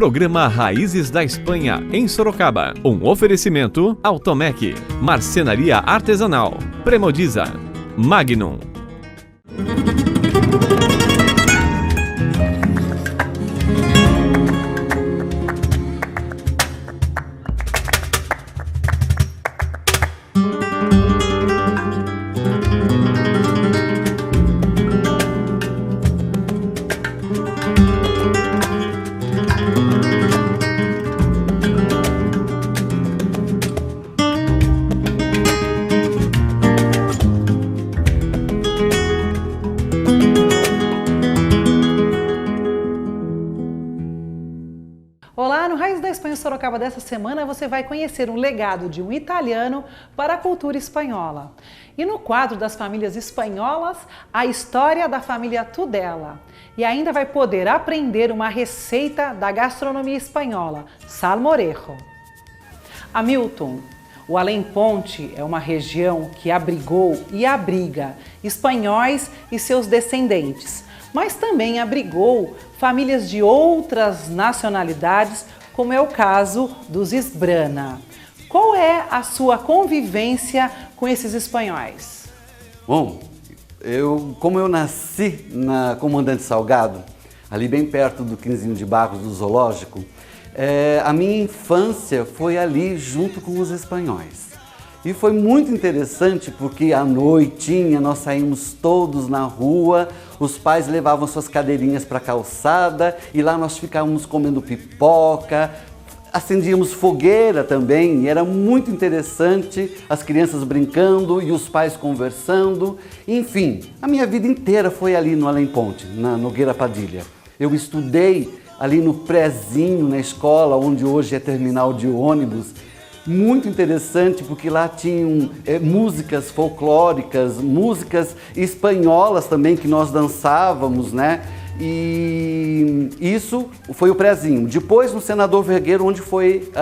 Programa Raízes da Espanha, em Sorocaba. Um oferecimento Automec, Marcenaria Artesanal, Premodiza, Magnum. Olá, no Raízes da Espanha Sorocaba dessa semana você vai conhecer um legado de um italiano para a cultura espanhola. E no quadro das famílias espanholas, a história da família Tudela. E ainda vai poder aprender uma receita da gastronomia espanhola, salmorejo. Hamilton, o Além-Ponte é uma região que abrigou e abriga espanhóis e seus descendentes, mas também abrigou famílias de outras nacionalidades, como é o caso dos Isbrana. Qual é a sua convivência com esses espanhóis? Bom, como eu nasci na Comandante Salgado, ali bem perto do Quinzinho de Barros do Zoológico, a minha infância foi ali junto com os espanhóis. E foi muito interessante porque à noitinha nós saímos todos na rua, os pais levavam suas cadeirinhas para a calçada e lá nós ficávamos comendo pipoca, acendíamos fogueira também e era muito interessante, as crianças brincando e os pais conversando. Enfim, a minha vida inteira foi ali no Além-Ponte, na Nogueira Padilha. Eu estudei ali no prézinho, na escola, onde hoje é terminal de ônibus. Muito interessante porque lá tinham músicas folclóricas, músicas espanholas também que nós dançávamos, né? E isso foi o prézinho. Depois no Senador Vergueiro, onde foi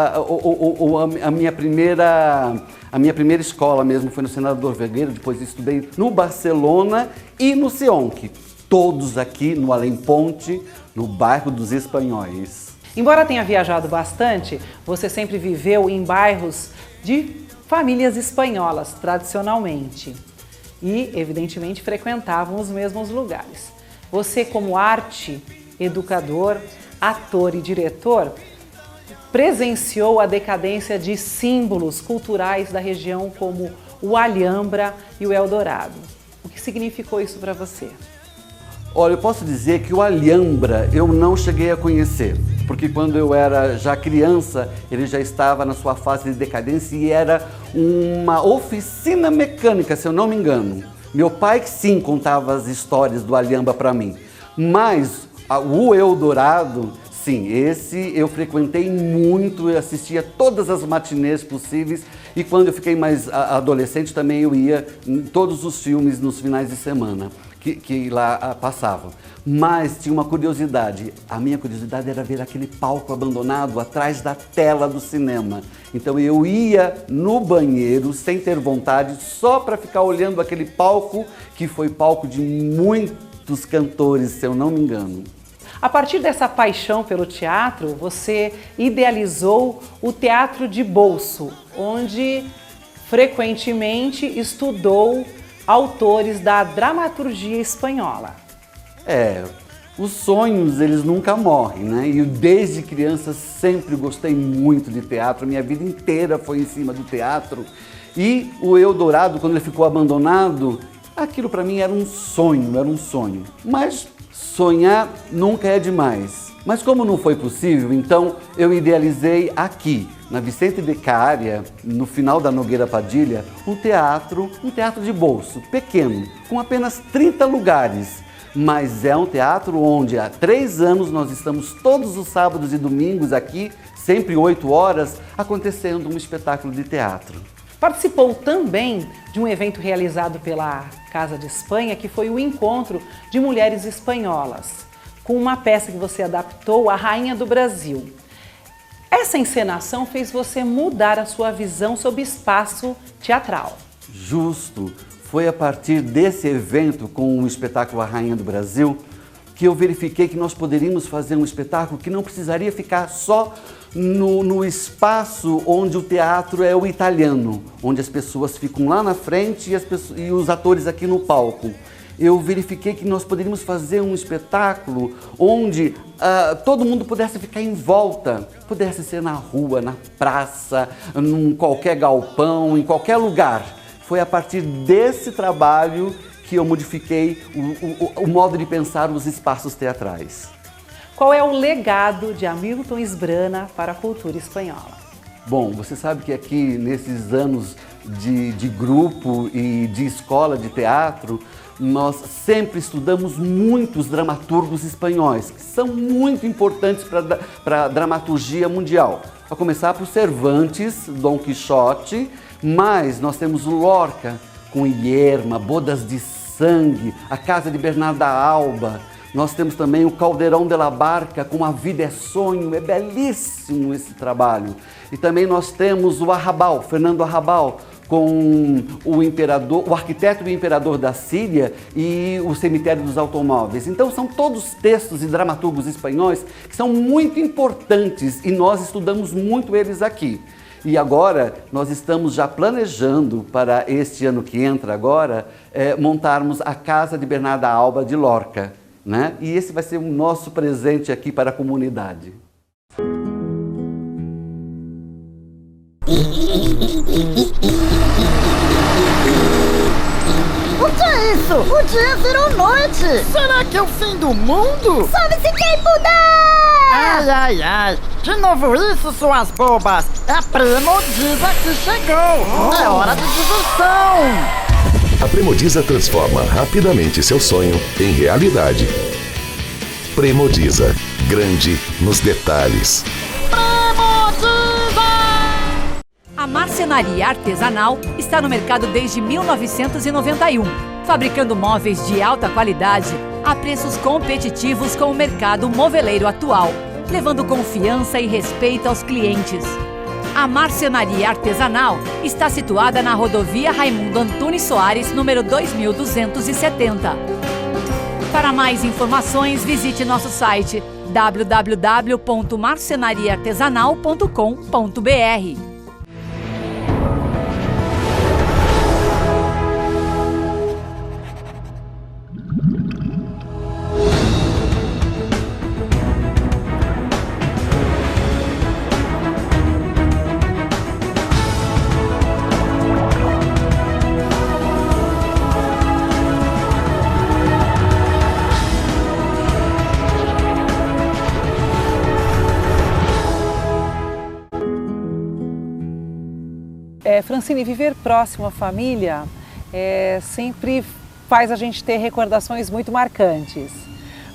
a minha primeira escola mesmo, foi no Senador Vergueiro. Depois estudei no Barcelona e no Sionc, todos aqui no Além-Ponte, no bairro dos Espanhóis. Embora tenha viajado bastante, você sempre viveu em bairros de famílias espanholas, tradicionalmente. E, evidentemente, frequentavam os mesmos lugares. Você, como arte, educador, ator e diretor, presenciou a decadência de símbolos culturais da região como o Alhambra e o Eldorado. O que significou isso para você? Olha, eu posso dizer que o Alhambra eu não cheguei a conhecer, porque quando eu era já criança, ele já estava na sua fase de decadência e era uma oficina mecânica, se eu não me engano. Meu pai que sim contava as histórias do Alhambra para mim, mas o Eldorado, sim, esse eu frequentei muito, eu assistia todas as matinês possíveis e quando eu fiquei mais adolescente também eu ia em todos os filmes nos finais de semana que lá passavam. Mas tinha uma curiosidade, a minha curiosidade era ver aquele palco abandonado atrás da tela do cinema. Então eu ia no banheiro sem ter vontade, só para ficar olhando aquele palco, que foi palco de muitos cantores, se eu não me engano. A partir dessa paixão pelo teatro, você idealizou o Teatro de Bolso, onde frequentemente estudou autores da dramaturgia espanhola. Os sonhos eles nunca morrem, né? E eu, desde criança sempre gostei muito de teatro, minha vida inteira foi em cima do teatro. E o Eldorado, quando ele ficou abandonado, aquilo para mim era um sonho. Mas sonhar nunca é demais. Mas como não foi possível, então eu idealizei aqui, na Vicente Beccaria, no final da Nogueira Padilha, um teatro de bolso, pequeno, com apenas 30 lugares. Mas é um teatro onde há 3 anos nós estamos todos os sábados e domingos aqui, sempre 8 horas, acontecendo um espetáculo de teatro. Participou também de um evento realizado pela Casa de Espanha, que foi o Encontro de Mulheres Espanholas, com uma peça que você adaptou, A Rainha do Brasil. Essa encenação fez você mudar a sua visão sobre espaço teatral. Justo! Foi a partir desse evento com o espetáculo A Rainha do Brasil que eu verifiquei que nós poderíamos fazer um espetáculo que não precisaria ficar só no espaço onde o teatro é o italiano, onde as pessoas ficam lá na frente e os atores aqui no palco. Eu verifiquei que nós poderíamos fazer um espetáculo onde todo mundo pudesse ficar em volta, pudesse ser na rua, na praça, em qualquer galpão, em qualquer lugar. Foi a partir desse trabalho que eu modifiquei o modo de pensar os espaços teatrais. Qual é o legado de Hamilton Sbrana para a cultura espanhola? Bom, você sabe que aqui nesses anos de grupo e de escola de teatro, nós sempre estudamos muitos dramaturgos espanhóis, que são muito importantes para a dramaturgia mundial. A começar por Cervantes, Dom Quixote, mas nós temos o Lorca com Ilherma, Bodas de Sangue, A Casa de Bernarda Alba. Nós temos também o Caldeirão de la Barca com A Vida é Sonho, é belíssimo esse trabalho. E também nós temos o Arrabal, Fernando Arrabal, com o arquiteto e o imperador da Síria e o cemitério dos automóveis. Então são todos textos e dramaturgos espanhóis que são muito importantes e nós estudamos muito eles aqui. E agora nós estamos já planejando para este ano que entra agora, montarmos a Casa de Bernarda Alba de Lorca, né? E esse vai ser o nosso presente aqui para a comunidade. O que é isso? O dia virou noite! Será que é o fim do mundo? Sobe-se quem puder! Ai, ai, ai! De novo isso, suas bobas! É a Premodiza que chegou! É hora de diversão! A Premodiza transforma rapidamente seu sonho em realidade. Premodiza, grande nos detalhes. A marcenaria artesanal está no mercado desde 1991, fabricando móveis de alta qualidade a preços competitivos com o mercado moveleiro atual, levando confiança e respeito aos clientes. A marcenaria artesanal está situada na rodovia Raimundo Antunes Soares, número 2270. Para mais informações, visite nosso site www.marcenariaartesanal.com.br. Francine, viver próximo à família sempre faz a gente ter recordações muito marcantes.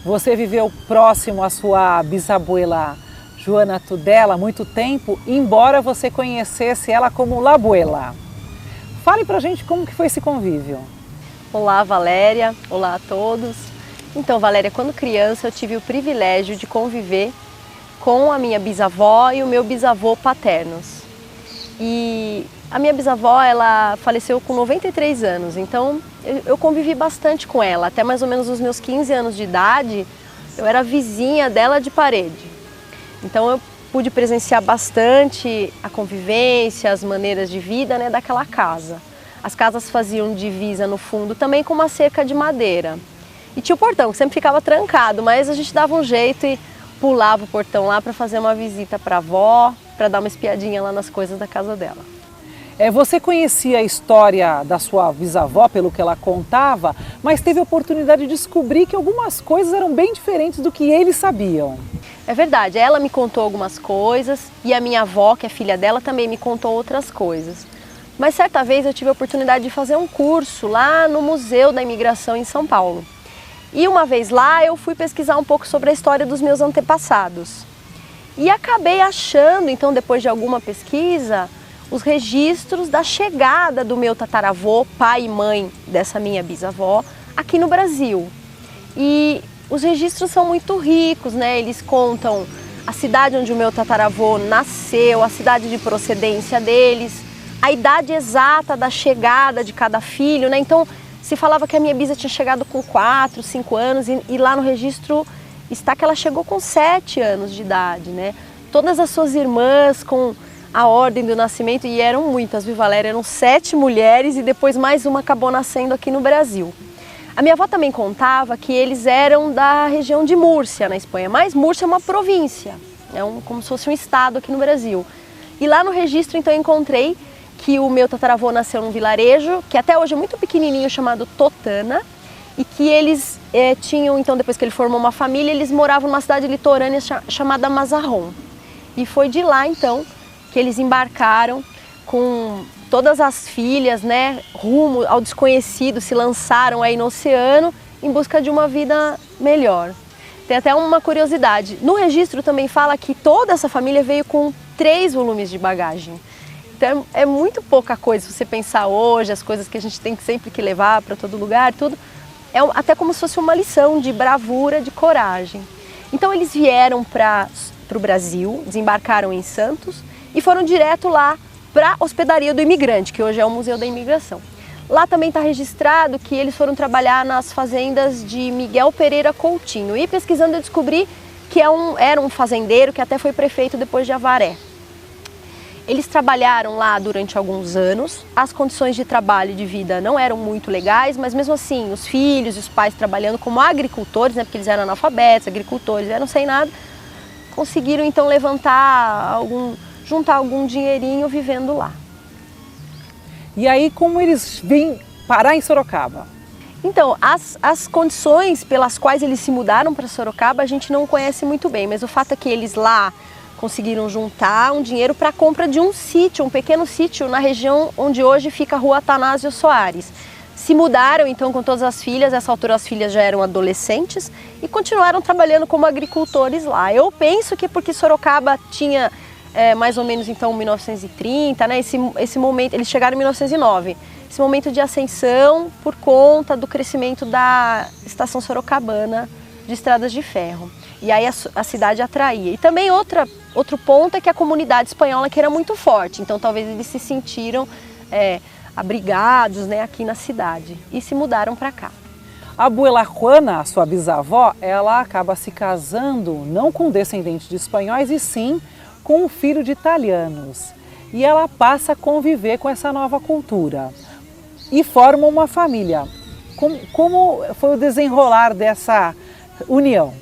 Você viveu próximo à sua bisabuela Joana Tudela há muito tempo, embora você conhecesse ela como La Abuela. Fale pra gente como que foi esse convívio. Olá, Valéria. Olá a todos. Então, Valéria, quando criança eu tive o privilégio de conviver com a minha bisavó e o meu bisavô paternos. E a minha bisavó, ela faleceu com 93 anos, então eu convivi bastante com ela. Até mais ou menos os meus 15 anos de idade, eu era vizinha dela de parede. Então eu pude presenciar bastante a convivência, as maneiras de vida, né, daquela casa. As casas faziam divisa no fundo também com uma cerca de madeira. E tinha o portão, que sempre ficava trancado, mas a gente dava um jeito e pulava o portão lá para fazer uma visita para a avó, para dar uma espiadinha lá nas coisas da casa dela. Você conhecia a história da sua bisavó, pelo que ela contava, mas teve a oportunidade de descobrir que algumas coisas eram bem diferentes do que eles sabiam. É verdade, ela me contou algumas coisas e a minha avó, que é filha dela, também me contou outras coisas. Mas certa vez eu tive a oportunidade de fazer um curso lá no Museu da Imigração em São Paulo. E uma vez lá eu fui pesquisar um pouco sobre a história dos meus antepassados. E acabei achando, então depois de alguma pesquisa, os registros da chegada do meu tataravô, pai e mãe dessa minha bisavó, aqui no Brasil. E os registros são muito ricos, né? Eles contam a cidade onde o meu tataravô nasceu, a cidade de procedência deles, a idade exata da chegada de cada filho, né? Então se falava que a minha bisa tinha chegado com 4, 5 anos e lá no registro está que ela chegou com 7 anos de idade, né? Todas as suas irmãs com a ordem do nascimento, e eram muitas, viu, Valéria? Eram 7 mulheres e depois mais uma acabou nascendo aqui no Brasil. A minha avó também contava que eles eram da região de Múrcia, na Espanha, mas Múrcia é uma província, como se fosse um estado aqui no Brasil. E lá no registro, então, eu encontrei que o meu tataravô nasceu num vilarejo, que até hoje é muito pequenininho, chamado Totana, e que eles tinham, então, depois que ele formou uma família, eles moravam numa cidade litorânea chamada Mazarrón. E foi de lá, então, que eles embarcaram com todas as filhas, né, rumo ao desconhecido, se lançaram aí no oceano em busca de uma vida melhor. Tem até uma curiosidade, no registro também fala que toda essa família veio com 3 volumes de bagagem. Então é muito pouca coisa, se você pensar hoje, as coisas que a gente tem sempre que levar para todo lugar, tudo, é até como se fosse uma lição de bravura, de coragem. Então eles vieram para o Brasil, desembarcaram em Santos e foram direto lá para a hospedaria do imigrante, que hoje é o Museu da Imigração. Lá também está registrado que eles foram trabalhar nas fazendas de Miguel Pereira Coutinho. E pesquisando eu descobri que era um fazendeiro que até foi prefeito depois de Avaré. Eles trabalharam lá durante alguns anos, as condições de trabalho e de vida não eram muito legais, mas mesmo assim, os filhos e os pais trabalhando como agricultores, né, porque eles eram analfabetos, agricultores, eram sem nada, conseguiram então juntar algum dinheirinho vivendo lá. E aí, como eles vêm parar em Sorocaba? Então, as condições pelas quais eles se mudaram para Sorocaba a gente não conhece muito bem, mas o fato é que eles lá conseguiram juntar um dinheiro para a compra de um sítio, um pequeno sítio na região onde hoje fica a Rua Atanásio Soares. Se mudaram então com todas as filhas, nessa altura as filhas já eram adolescentes e continuaram trabalhando como agricultores lá. Eu penso que porque Sorocaba tinha mais ou menos então 1930, né? Esse momento, eles chegaram em 1909, esse momento de ascensão por conta do crescimento da estação sorocabana de estradas de ferro. E aí a cidade atraía. E também outro ponto é que a comunidade espanhola que era muito forte, então talvez eles se sentiram abrigados, né, aqui na cidade e se mudaram para cá. A abuela Juana, a sua bisavó, ela acaba se casando não com descendentes de espanhóis e sim com um filho de italianos. E ela passa a conviver com essa nova cultura e forma uma família. Como foi o desenrolar dessa união?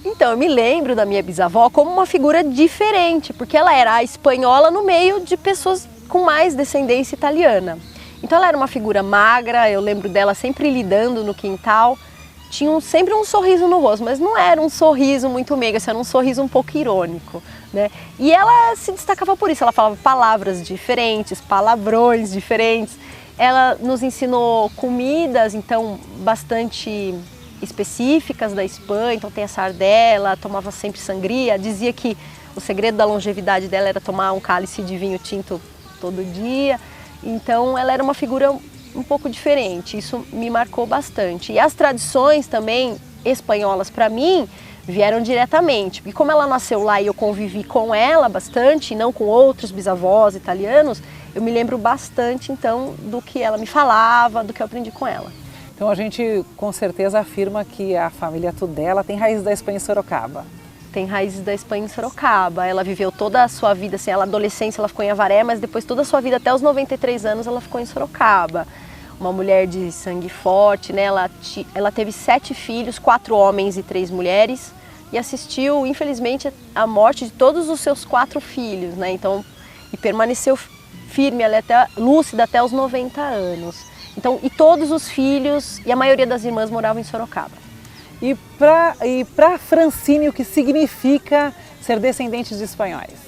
Então, eu me lembro da minha bisavó como uma figura diferente, porque ela era a espanhola no meio de pessoas com mais descendência italiana. Então ela era uma figura magra, eu lembro dela sempre lidando no quintal, tinha sempre um sorriso no rosto, mas não era um sorriso muito meigo, era um sorriso um pouco irônico, né? E ela se destacava por isso, ela falava palavras diferentes, palavrões diferentes, ela nos ensinou comidas, então, bastante específicas da Espanha, então tem a sardela, tomava sempre sangria, dizia que o segredo da longevidade dela era tomar um cálice de vinho tinto todo dia, então ela era uma figura um pouco diferente, isso me marcou bastante. E as tradições também espanholas para mim vieram diretamente, porque como ela nasceu lá e eu convivi com ela bastante, não com outros bisavós italianos, eu me lembro bastante então do que ela me falava, do que eu aprendi com ela. Então a gente com certeza afirma que a família Tudela tem raízes da Espanha em Sorocaba. Tem raízes da Espanha em Sorocaba. Ela viveu toda a sua vida, assim, ela adolescência ela ficou em Avaré, mas depois toda a sua vida, até os 93 anos, ela ficou em Sorocaba. Uma mulher de sangue forte, né? Ela teve 7 filhos, 4 homens e 3 mulheres, e assistiu, infelizmente, à morte de todos os seus 4 filhos, né? Então, e permaneceu firme, lúcida até os 90 anos. Então, e todos os filhos e a maioria das irmãs moravam em Sorocaba. E para Francine, o que significa ser descendente de espanhóis?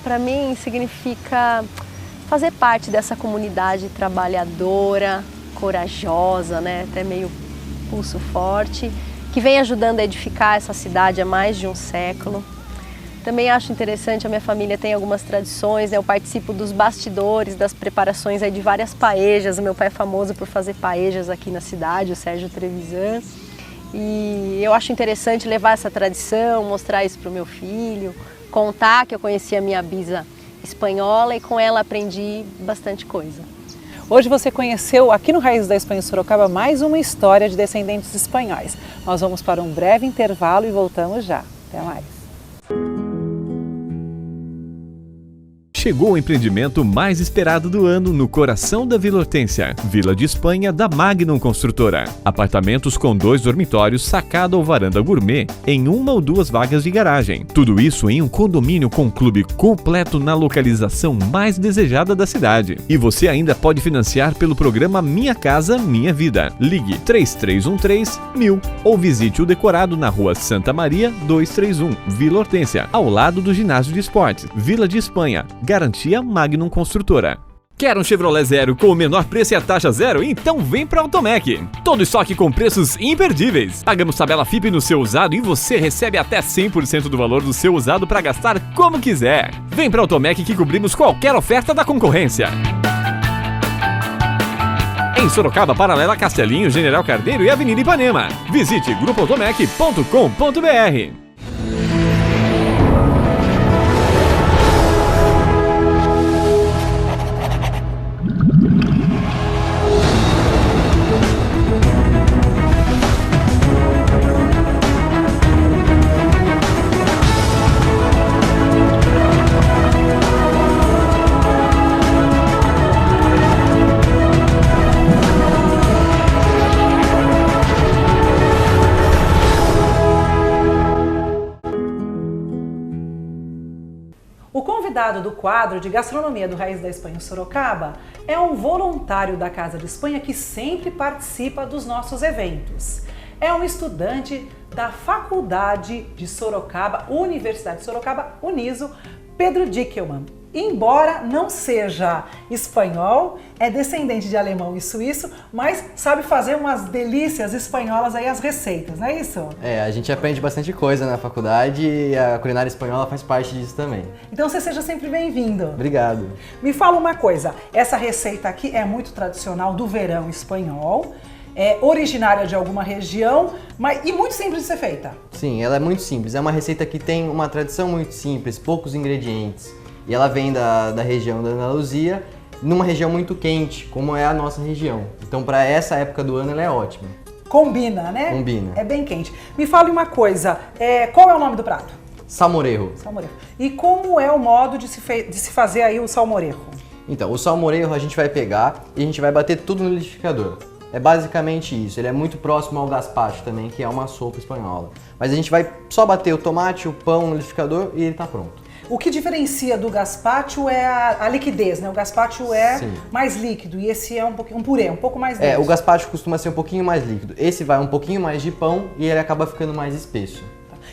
Para mim, significa fazer parte dessa comunidade trabalhadora, corajosa, né? Até meio pulso forte, que vem ajudando a edificar essa cidade há mais de um século. Também acho interessante, a minha família tem algumas tradições, né? Eu participo dos bastidores, das preparações aí de várias paejas. O meu pai é famoso por fazer paejas aqui na cidade, o Sérgio Trevisan. E eu acho interessante levar essa tradição, mostrar isso para o meu filho, contar que eu conheci a minha bisa espanhola e com ela aprendi bastante coisa. Hoje você conheceu aqui no Raízes da Espanha em Sorocaba mais uma história de descendentes espanhóis. Nós vamos para um breve intervalo e voltamos já. Até mais. Chegou o empreendimento mais esperado do ano no coração da Vila Hortência, Vila de Espanha da Magnum Construtora. Apartamentos com 2 dormitórios, sacada ou varanda gourmet em 1 ou 2 vagas de garagem. Tudo isso em um condomínio com clube completo na localização mais desejada da cidade. E você ainda pode financiar pelo programa Minha Casa Minha Vida. Ligue 3313-1000 ou visite o decorado na Rua Santa Maria 231, Vila Hortência, ao lado do ginásio de esportes, Vila de Espanha. Garantia Magnum Construtora. Quer um Chevrolet Zero com o menor preço e a taxa zero? Então vem para Automec. Todo estoque com preços imperdíveis. Pagamos tabela FIP no seu usado e você recebe até 100% do valor do seu usado para gastar como quiser. Vem para Automec que cobrimos qualquer oferta da concorrência. Em Sorocaba, paralela Castelinho, General Carneiro e Avenida Ipanema. Visite grupoautomec.com.br. O convidado do quadro de gastronomia do Raiz da Espanha em Sorocaba é um voluntário da Casa de Espanha que sempre participa dos nossos eventos. É um estudante da Faculdade de Sorocaba, Universidade de Sorocaba, Uniso, Pedro Dickelmann. Embora não seja espanhol, é descendente de alemão e suíço, mas sabe fazer umas delícias espanholas aí, as receitas, não é isso? É, a gente aprende bastante coisa na faculdade e a culinária espanhola faz parte disso também. Então você seja sempre bem-vindo. Obrigado. Me fala uma coisa, essa receita aqui é muito tradicional do verão espanhol, é originária de alguma região, e muito simples de ser feita. Sim, ela é muito simples, é uma receita que tem uma tradição muito simples, poucos ingredientes. E ela vem da região da Andaluzia, numa região muito quente, como é a nossa região. Então, para essa época do ano, ela é ótima. Combina, né? Combina. É bem quente. Me fale uma coisa, qual é o nome do prato? Salmorejo. Salmorejo. E como é o modo de se fazer aí o salmorejo? Então, o salmorejo a gente vai pegar e a gente vai bater tudo no liquidificador. É basicamente isso. Ele é muito próximo ao gazpacho também, que é uma sopa espanhola. Mas a gente vai só bater o tomate, o pão no liquidificador e ele tá pronto. O que diferencia do gazpacho é a liquidez, né? O gazpacho é Sim. mais líquido e esse é um purê, um pouco mais denso. O gazpacho costuma ser um pouquinho mais líquido. Esse vai um pouquinho mais de pão e ele acaba ficando mais espesso.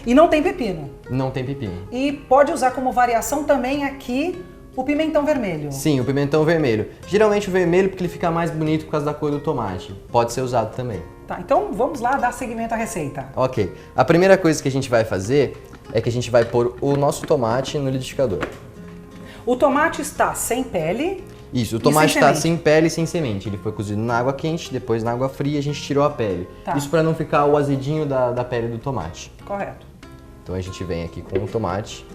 E não tem pepino. Não tem pepino. E pode usar como variação também aqui o pimentão vermelho. Sim, o pimentão vermelho. Geralmente o vermelho porque ele fica mais bonito por causa da cor do tomate. Pode ser usado também. Tá, então vamos lá dar seguimento à receita. Ok. A primeira coisa que a gente vai fazer é que a gente vai pôr o nosso tomate no liquidificador. O tomate está sem pele. Isso, o tomate está sem pele e sem semente. Ele foi cozido na água quente, depois na água fria a gente tirou a pele. Tá. Isso para não ficar o azedinho da pele do tomate. Correto. Então a gente vem aqui com o tomate.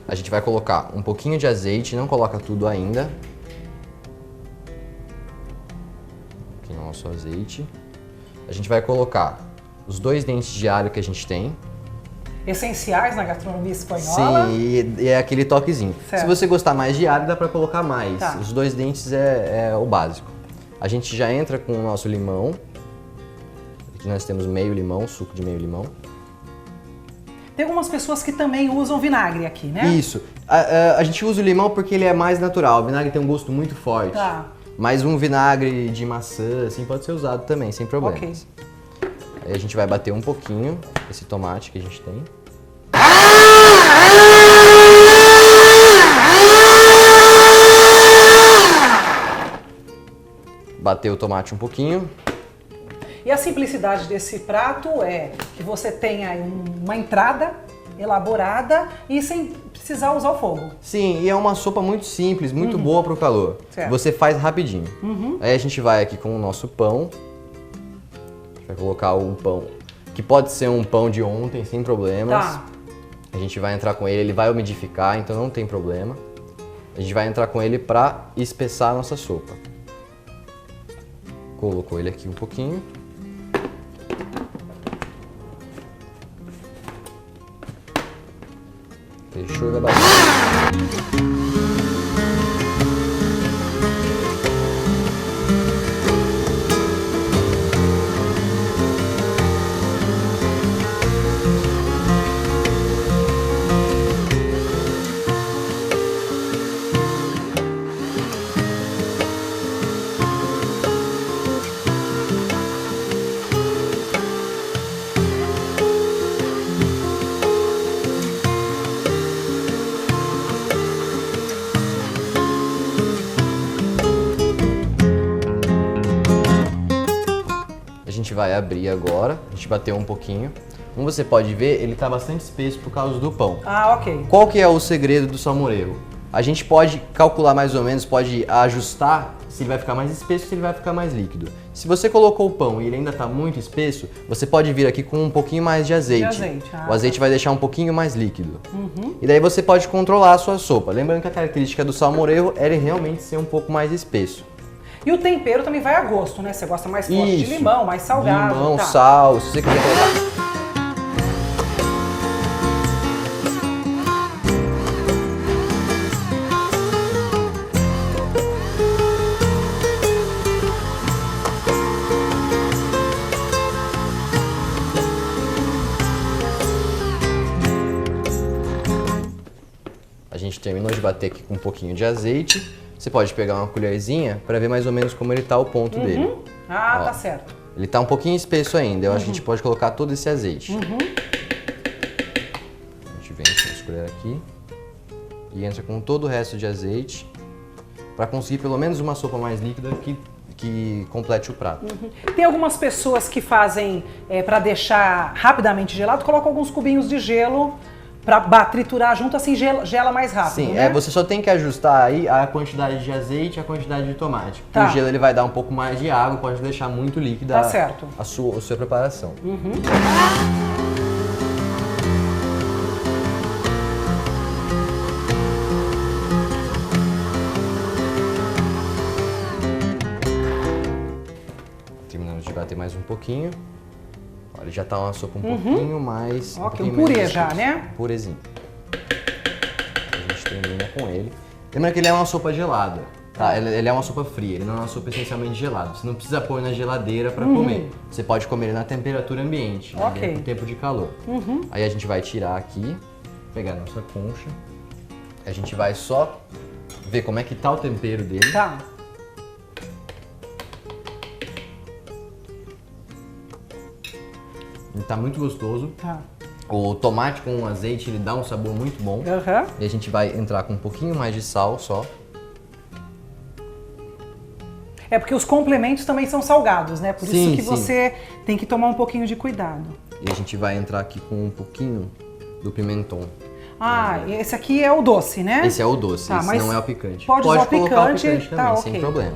A gente vai colocar um pouquinho de azeite, não coloca tudo ainda. Aqui no nosso azeite. A gente vai colocar os 2 dentes de alho que a gente tem. Essenciais na gastronomia espanhola. Sim, e é aquele toquezinho. Certo. Se você gostar mais de alho, dá pra colocar mais. Tá. Os 2 dentes é o básico. A gente já entra com o nosso limão. Aqui nós temos meio limão, suco de meio limão. Tem algumas pessoas que também usam vinagre aqui, né? Isso. A gente usa o limão porque ele é mais natural. O vinagre tem um gosto muito forte. Tá. Mas um vinagre de maçã, assim, pode ser usado também, sem problemas. Ok. Aí a gente vai bater um pouquinho esse tomate que a gente tem. Bater o tomate um pouquinho. E a simplicidade desse prato é que você tenha uma entrada elaborada e sem precisar usar o fogo. Sim, e é uma sopa muito simples, muito boa pro calor. Certo. Você faz rapidinho. Aí a gente vai aqui com o nosso pão. A gente vai colocar o pão que pode ser um pão de ontem, sem problemas. Tá. A gente vai entrar com ele, ele vai umidificar, então não tem problema. A gente vai entrar com ele para espessar a nossa sopa. Colocou ele aqui um pouquinho. Fechou e vai bater. A gente vai abrir agora, a gente bateu um pouquinho. Como você pode ver, ele está bastante espesso por causa do pão. Ah, ok. Qual que é o segredo do salmorejo? A gente pode calcular mais ou menos, pode ajustar se ele vai ficar mais espesso ou se ele vai ficar mais líquido. Se você colocou o pão e ele ainda está muito espesso, você pode vir aqui com um pouquinho mais de azeite. O azeite vai deixar um pouquinho mais líquido. E daí você pode controlar a sua sopa. Lembrando que a característica do salmorejo é ele realmente ser um pouco mais espesso. E o tempero também vai a gosto, né? Você gosta mais forte de limão, mais salgado. Limão, tá. sal, se você quiser colocar. A gente terminou de bater aqui com um pouquinho de azeite. Você pode pegar uma colherzinha para ver mais ou menos como ele tá o ponto dele. Ah, Ó, tá certo. ele tá um pouquinho espesso ainda, eu acho que a gente pode colocar todo esse azeite. A gente vem com essa colher aqui e entra com todo o resto de azeite para conseguir pelo menos uma sopa mais líquida que complete o prato. Tem algumas pessoas que fazem, para deixar rapidamente gelado, colocam alguns cubinhos de gelo para triturar junto, assim gela mais rápido, Sim, né? você só tem que ajustar aí a quantidade de azeite e a quantidade de tomate. Porque o gelo ele vai dar um pouco mais de água, pode deixar muito líquida Tá certo. a sua preparação. Terminamos de bater mais um pouquinho. Olha, já tá uma sopa um pouquinho mais... Ok, um purê já, né? Purezinho. A gente termina com ele. Lembra que ele é uma sopa gelada, tá? Ele é uma sopa fria, ele não é uma sopa essencialmente gelada. Você não precisa pôr na geladeira para comer. Você pode comer ele na temperatura ambiente, né? Dentro do tempo de calor. Aí a gente vai tirar aqui, pegar a nossa concha. A gente vai só ver como é que tá o tempero dele. Tá. Ele tá muito gostoso. Tá. O tomate com o azeite, ele dá um sabor muito bom. E a gente vai entrar com um pouquinho mais de sal só. É porque os complementos também são salgados, né? Por isso que você tem que tomar um pouquinho de cuidado. E a gente vai entrar aqui com um pouquinho do pimentão. Ah, esse aqui é o doce, né? Esse é o doce, tá, esse não é o picante. Pode usar o colocar picante, o picante também, tá, sem problema.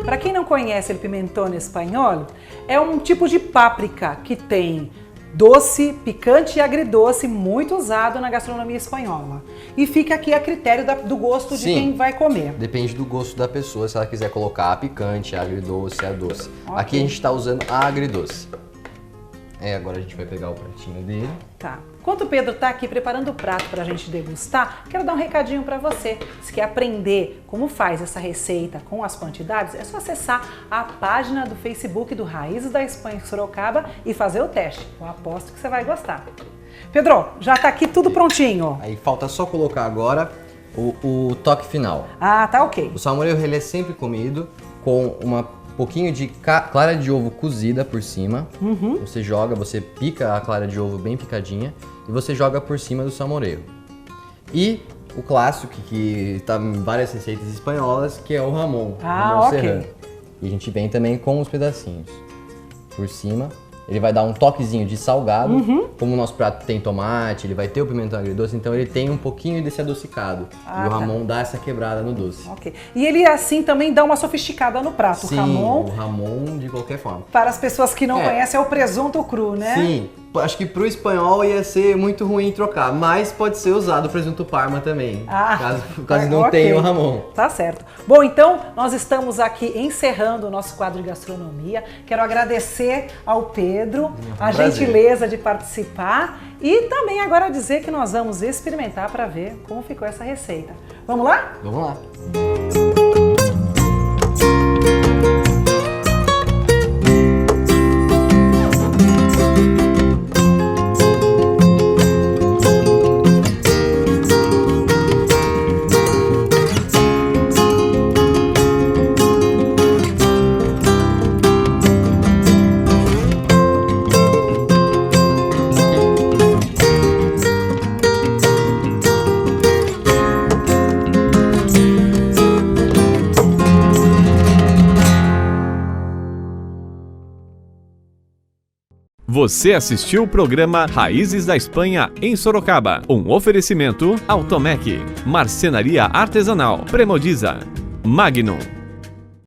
Para quem não conhece o pimentón espanhol, é um tipo de páprica que tem doce, picante e agridoce, muito usado na gastronomia espanhola. E fica aqui a critério do gosto de quem vai comer. Depende do gosto da pessoa, se ela quiser colocar a picante, a agridoce, a doce. Aqui a gente está usando a agridoce. Agora a gente vai pegar o pratinho dele. Tá. Enquanto o Pedro tá aqui preparando o prato para a gente degustar, quero dar um recadinho para você. Se quer aprender como faz essa receita com as quantidades, é só acessar a página do Facebook do Raízes da Espanha em Sorocaba e fazer o teste. Eu aposto que você vai gostar. Pedro, já tá aqui tudo prontinho. Aí falta só colocar agora o toque final. Ah, tá ok. O salmorejo ele é sempre comido com um pouquinho de clara de ovo cozida por cima. Você joga, você pica a clara de ovo bem picadinha e você joga por cima do salmorejo. E o clássico que está em várias receitas espanholas, que é o Ramon. Ah, Ramon ok. Serrano. E a gente vem também com os pedacinhos por cima Ele vai dar um toquezinho de salgado, como o nosso prato tem tomate, ele vai ter o pimentão agridoce, então ele tem um pouquinho desse adocicado. E o Ramon dá essa quebrada no doce. Ok. E ele assim também dá uma sofisticada no prato, Sim, o o Ramon de qualquer forma. Para as pessoas que não conhecem, é o presunto cru, né? Sim, acho que pro espanhol ia ser muito ruim trocar, mas pode ser usado o presunto Parma também, caso não tenha o Ramon. Tá certo. Bom, então nós estamos aqui encerrando o nosso quadro de gastronomia. Quero agradecer ao Pedro a gentileza de participar e também agora dizer que nós vamos experimentar para ver como ficou essa receita. Vamos lá? Vamos lá. Você assistiu o programa Raízes da Espanha em Sorocaba. Um oferecimento Automec, Marcenaria Artesanal, Premodiza, Magnum.